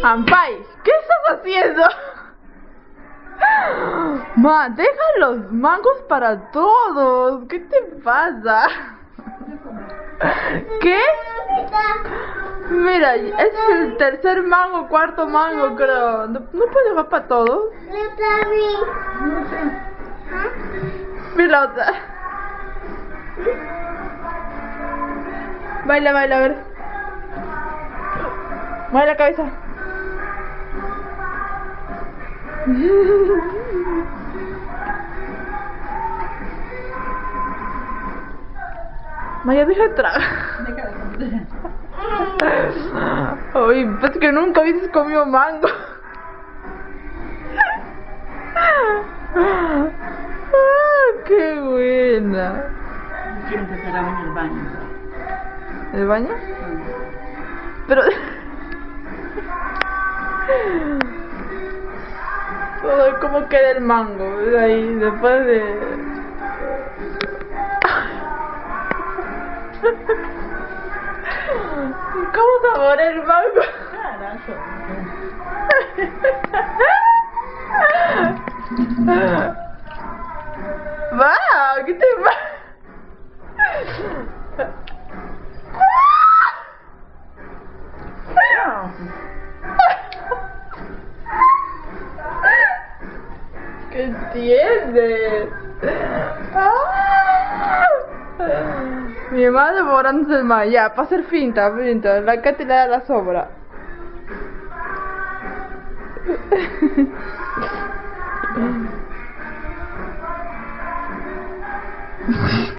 Ampay, ¿qué estás haciendo? Ma, deja los mangos para todos. ¿Qué te pasa? ¿Qué? Mira, es el tercer mango, cuarto mango, creo. ¿No puedo dejar para todos? Mira la otra. Baila, baila, a ver. Mueve la cabeza. Maya, deja de tragar. Ay, pues que nunca habías comido mango. Qué buena. Quiero empezar a ver el baño. ¿El baño? Pero... Todo cómo queda el mango, ahí, después de... ¿Cómo saborea el mango? Va, ¿qué te pasa? ¿Qué tienes? Mi mamá devorándose el mar. Ya, para hacer finta. La Katy le da la sobra.